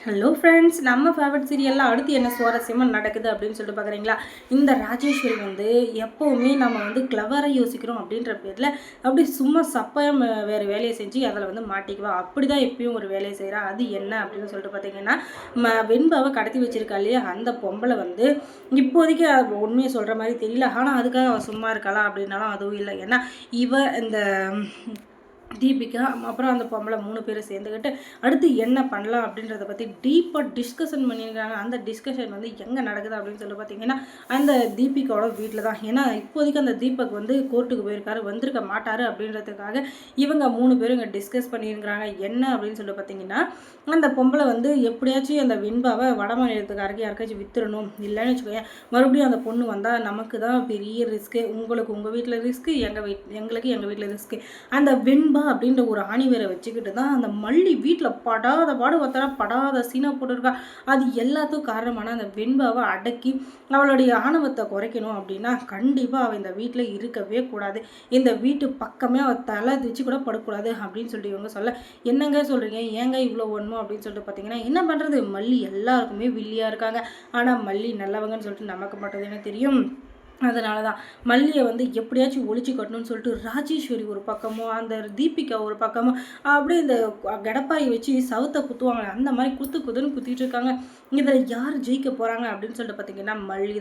Hello friends, நம்ம favourite சீரியல்லாம் அடுத்து என்ன சுவாரஸ்யமாக நடக்குது அப்படின்னு சொல்லிட்டு பார்க்குறீங்களா? இந்த ராஜேஸ்வரி எப்போவுமே நம்ம கிளவராக யோசிக்கிறோம் அப்படின்ற பேரில் அப்படி சும்மா சப்பையாக வேறு வேலையை செஞ்சு அதில் மாட்டிக்குவா. அப்படி தான் எப்பயும் ஒரு வேலையை செய்கிறா. அது என்ன அப்படின்னு சொல்லிட்டு பார்த்தீங்கன்னா, வெண்பாவை கடத்தி வச்சிருக்கா இல்லையா, அந்த பொம்பளை இப்போதைக்கு உண்மையை சொல்கிற மாதிரி தெரியல. ஆனால் அதுக்காக அவள் சும்மா இருக்கலாம் அப்படின்னாலும் அதுவும் இல்லை. ஏன்னா இந்த தீபிகா அப்புறம் அந்த பொம்பளை 3 பேரும் சேர்ந்துக்கிட்டு அடுத்து என்ன பண்ணலாம் அப்படின்றத பற்றி டீப்பாக டிஸ்கஷன் பண்ணியிருக்காங்க. அந்த டிஸ்கஷன் எங்கே நடக்குது அப்படின்னு சொல்லி பார்த்தீங்கன்னா, அந்த தீபிகாவோட வீட்டில் தான். ஏன்னா இப்போதைக்கு அந்த தீபக் கோர்ட்டுக்கு போயிருக்காரு, வந்திருக்க மாட்டார் அப்படின்றதுக்காக இவங்க 3 பேரும் இங்கே டிஸ்கஸ் பண்ணியிருக்கிறாங்க. என்ன அப்படின்னு சொல்லி பார்த்தீங்கன்னா, அந்த பொம்பளை எப்படியாச்சும் அந்த வெண்பாவை வட மாநிலத்துக்காரருக்கு யாருக்காச்சும் வித்துடணும். இல்லைன்னு வச்சுக்கோங்க, மறுபடியும் அந்த பொண்ணு வந்தால் நமக்கு தான் பெரிய ரிஸ்க்கு. உங்களுக்கு உங்கள் வீட்டில் ரிஸ்க்கு, எங்களுக்கு எங்கள் வீட்டில் ரிஸ்க்கு. அந்த வெண்பா அப்படின்ற ஒரு ஆணிவேரை வச்சுக்கிட்டு தான் அந்த மல்லி வீட்டில் படாத பாடு பார்த்தா படாத சீனா போட்டிருக்கா. அது எல்லாத்துக்கும் காரணமான அந்த வெண்பாவை அடக்கி அவளுடைய ஆணவத்தை குறைக்கணும் அப்படின்னா கண்டிப்பாக அவள் இந்த வீட்டில் இருக்கவே கூடாது. இந்த வீட்டு பக்கமே அவள் தலை வச்சு கூட படக்கூடாது அப்படின்னு சொல்லிட்டு இவங்க சொல்ல, என்னங்க சொல்கிறீங்க, ஏங்க இவ்வளோ ஒன்றும் அப்படின்னு சொல்லிட்டு பார்த்தீங்கன்னா, என்ன பண்ணுறது, மல்லி எல்லாருக்குமே வில்லியாக இருக்காங்க. ஆனால் மல்லி நல்லவங்கன்னு சொல்லிட்டு நமக்கு மட்டும் தானே தெரியும். அதனால தான் மல்லியை எப்படியாச்சும் ஒழிச்சு கட்டணும்னு சொல்லிட்டு ராஜேஸ்வரி ஒரு பக்கமும் அந்த தீபிகா ஒரு பக்கமும் அப்படியே இந்த கடப்பாயை வச்சு சவுத்தை குத்துவாங்க. அந்த மாதிரி குத்துன்னு குத்திட்டு இருக்காங்க. இதில் யார் ஜெயிக்க போகிறாங்க அப்படின்னு சொல்லிட்டு பார்த்தீங்கன்னா, மல்லி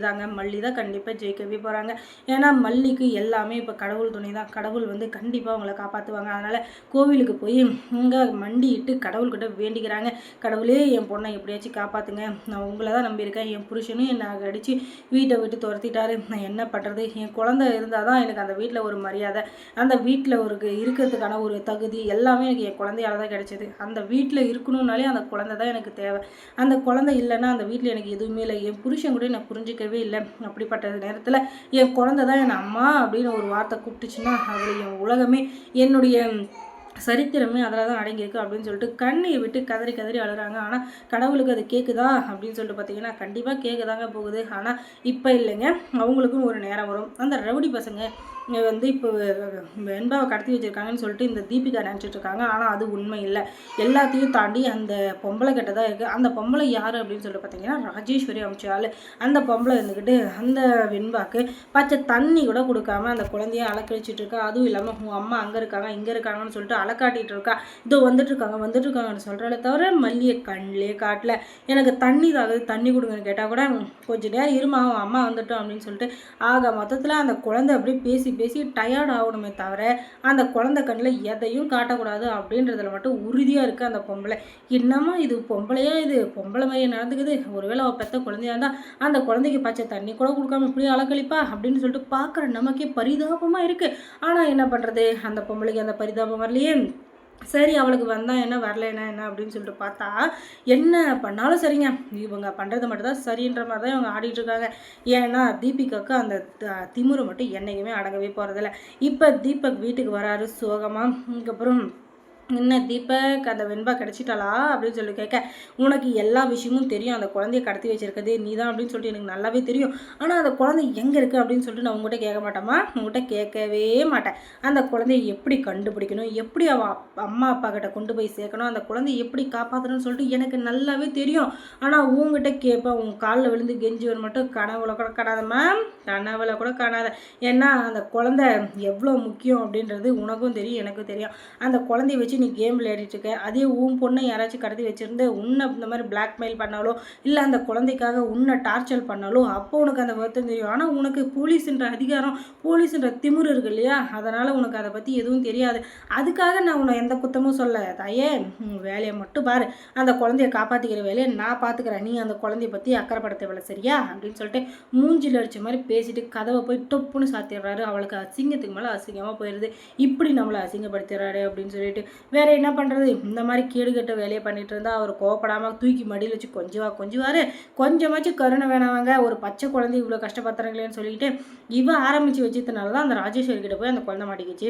தான் கண்டிப்பாக ஜெயிக்கவே போகிறாங்க. ஏன்னா மல்லிக்கு எல்லாமே இப்போ கடவுள் துணை தான். கடவுள் கண்டிப்பாக அவங்கள காப்பாற்றுவாங்க. அதனால் கோவிலுக்கு போய் இங்கே மண்டிட்டு கடவுள்கிட்ட வேண்டிக்கிறாங்க. கடவுளே என் பொண்ணை எப்படியாச்சும் காப்பாற்றுங்க, நான் உங்களை தான் நம்பியிருக்கேன். என் புருஷனும் என்னை அடித்து வீட்டை விட்டு துரத்திட்டாரு, நான் என்ன பண்ணுறது, என் குழந்தை இருந்தால் தான் எனக்கு அந்த வீட்டில் ஒரு மரியாதை, அந்த வீட்டில் இருக்கிறதுக்கான ஒரு தகுதி எல்லாமே எனக்கு என் குழந்தையால் தான் கிடைச்சிது. அந்த வீட்டில் இருக்கணும்னாலே அந்த குழந்தை தான் எனக்கு தேவை. அந்த குழந்தை இல்லைன்னா அந்த வீட்டில் எனக்கு எதுவுமே இல்லை. என் புருஷன் கூட நான் புரிஞ்சிக்கவே இல்லை. அப்படிப்பட்ட நேரத்தில் என் குழந்தை தான் என் அம்மா அப்படின்னு ஒரு வார்த்தை கூப்பிட்டுச்சுன்னா அது என் உலகமே, என்னுடைய சரித்திரமே அதில் தான் அடங்கியிருக்கு அப்படின்னு சொல்லிட்டு கண்ணீர் விட்டு கதறி அழுகிறாங்க. ஆனால் கடவுளுக்கு அது கேட்குதா அப்படின்னு சொல்லிட்டு பார்த்தீங்கன்னா, கண்டிப்பாக கேட்குதாங்க போகுது. ஆனால் இப்போ இல்லைங்க, அவங்களுக்கும் ஒரு நேரம் வரும். அந்த ரவுடி பசங்க இப்போ வெண்பாவை கடத்தி வச்சுருக்காங்கன்னு சொல்லிட்டு இந்த தீபிகா நினச்சிட்டு இருக்காங்க. ஆனால் அது உண்மை இல்லை. எல்லாத்தையும் தாண்டி அந்த பொம்பளை கிட்ட தான் இருக்குது. அந்த பொம்பளை யார் அப்படின்னு சொல்லிட்டு பார்த்தீங்கன்னா, ராஜேஸ்வரி அமைச்சாள். அந்த பொம்பளை இருந்துக்கிட்டு அந்த வெண்பாக்கு பச்சை தண்ணி கூட கொடுக்காம அந்த குழந்தைய அலக்கழிச்சிட்டு இருக்கா. அதுவும் இல்லாமல் உங்கள் அம்மா அங்கே இருக்காங்க இங்கே இருக்காங்கன்னு சொல்லிட்டு அலக்காட்டிகிட்டு இருக்கா. இதோ வந்துட்டுருக்காங்கன்னு சொல்கிறாலே தவிர மல்லியை கண்ணிலே காட்டல. எனக்கு தண்ணி தாகுது, தண்ணி கொடுங்கன்னு கேட்டால் கூட கொஞ்சம் நேரம் இருமா அவன் அம்மா வந்துட்டோம் அப்படின்னு சொல்லிட்டு ஆக மொத்தத்தில் அந்த குழந்தை அப்படியே பேசி டயர்ட் ஆகணுமே தவிர அந்த குழந்தை கண்ணில் எதையும் காட்டக்கூடாது அப்படின்றதுல மட்டும் உறுதியாக இருக்குது அந்த பொம்பளை. என்னம்மா இது பொம்பளையா, இது பொம்பளை மாதிரியே நடந்துக்குது, ஒருவேளை அவள் பெற்ற குழந்தையா இருந்தால் அந்த குழந்தைக்கு பச்சை தண்ணி கூட கொடுக்காம இப்படியே அலக்கழிப்பா அப்படின்னு சொல்லிட்டு பார்க்குற நமக்கே பரிதாபமாக இருக்குது. ஆனால் என்ன பண்ணுறது, அந்த பொம்பளைக்கு அந்த பரிதாபம் வரலையே. சரி, அவளுக்கு வந்தால் என்ன வரலைன்னா என்ன அப்படின்னு சொல்லிட்டு பார்த்தா, என்ன பண்ணாலும் சரிங்க, இவங்க பண்ணுறது மட்டும் தான் சரின்ற மாதிரி தான் இவங்க ஆடிட்டுருக்காங்க. ஏன்னா தீபிகாவுக்கு அந்த திமுறை மட்டும் என்றைக்குமே அடங்கவே போகிறதில்ல. இப்போ தீபக் வீட்டுக்கு வராரு சோகமாக. இதுக்கப்புறம் என்ன தீபக், அந்த வெண்பா கிடச்சிட்டாளா அப்படின்னு சொல்லி கேட்க, உனக்கு எல்லா விஷயமும் தெரியும், அந்த குழந்தைய கடத்தி வச்சிருக்கதே நீ தான் அப்படின்னு சொல்லிட்டு எனக்கு நல்லாவே தெரியும். ஆனால் அந்த குழந்தை எங்கே இருக்குது அப்படின்னு சொல்லிட்டு நான் உங்கள்கிட்ட கேட்க மாட்டேம்மா, உங்கள்கிட்ட கேட்கவே மாட்டேன். அந்த குழந்தைய எப்படி கண்டுபிடிக்கணும், எப்படி அவள் அம்மா அப்பா கிட்ட கொண்டு போய் சேர்க்கணும், அந்த குழந்தைய எப்படி காப்பாற்றணும்னு சொல்லிட்டு எனக்கு நல்லாவே தெரியும். ஆனால் உங்ககிட்ட கேட்பேன், உங்கள் காலில் விழுந்து கெஞ்சுவன் மட்டும் கனவுல கூட காணாதம்மா, கனவுல கூட காணாத. ஏன்னா அந்த குழந்தை எவ்வளோ முக்கியம் அப்படின்றது உனக்கும் தெரியும் எனக்கும் தெரியும். அந்த குழந்தைய வச்சு நீ கேம் விளையாடிட்டு இருக்க. அதே உன் பொண்ணை யாராச்சும் கடத்தி வச்சிருந்து உன்னை இந்த மாதிரி பிளாக்மெயில் பண்ணாலோ இல்லை அந்த குழந்தைக்காக உன்னை டார்ச்சர் பண்ணாலோ அப்போ உனக்கு அந்த வருத்தம் தெரியும். ஆனால் உனக்கு போலீஸ்ன்ற அதிகாரம், போலீஸ்ன்ற திமிரு இருக்கு இல்லையா, அதனால் உனக்கு அதை பற்றி எதுவும் தெரியாது. அதுக்காக நான் உன்னை எந்த குத்தமும் சொல்ல தாயே, வேலையை மட்டும் பாரு, அந்த குழந்தைய காப்பாற்றிக்கிற வேலையை நான் பார்த்துக்கிறேன், நீ அந்த குழந்தைய பற்றி அக்கறைப்படுத்த வேலை சரியா அப்படின்னு சொல்லிட்டு மூஞ்சில் அடித்த மாதிரி பேசிட்டு கதவை போய் டொப்புன்னு சாத்திடுறாரு. அவளுக்கு அசிங்கத்துக்கு மேலே அசிங்கமாக போயிடுது. இப்படி நம்மளை அசிங்கப்படுத்திடுறாரு அப்படின்னு சொல்லிட்டு வேறு என்ன பண்ணுறது, இந்த மாதிரி கேடுகட்ட வேலையை பண்ணிகிட்டு இருந்தால் அவர் கோவப்படாமல் தூக்கி மடியில் வச்சு கொஞ்சுவார். கொஞ்சமாச்சும் கருணை வேணாவாங்க, ஒரு பச்சை குழந்தை இவ்வளோ கஷ்டப்படுத்துறாங்களேன்னு சொல்லிட்டு இவன் ஆரம்பித்து வச்சதுனால தான் அந்த ராஜேஸ்வரி கிட்ட போய் அந்த குழந்தை மாட்டிக்கிச்சு.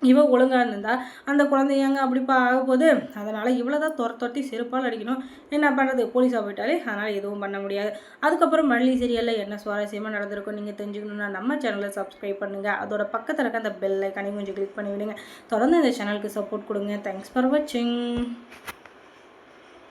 இவன் ஒழுங்காக இருந்தா அந்த குழந்தைங்க அப்படிப்பா ஆக போகுது. அதனால் இவ்வளோ தான் துரத்தி செருப்பால் அடிக்கணும். என்ன பண்ணுறது, போலீஸாக போயிட்டாலே அதனால் எதுவும் பண்ண முடியாது. அதுக்கப்புறம் மல்லி சீரியலில் என்ன சுவாரஸ்யமாக நடந்திருக்கும் நீங்கள் தெரிஞ்சுக்கணுன்னா நம்ம சேனலை சப்ஸ்கிரைப் பண்ணுங்கள். அதோட பக்கத்தில் இருக்க அந்த பெல் ஐக்கானையும் கொஞ்சம் கிளிக் பண்ணி விடுங்க. தொடர்ந்து இந்த சேனலுக்கு சப்போர்ட் கொடுங்க. தேங்க்ஸ் ஃபார் வாட்சிங்.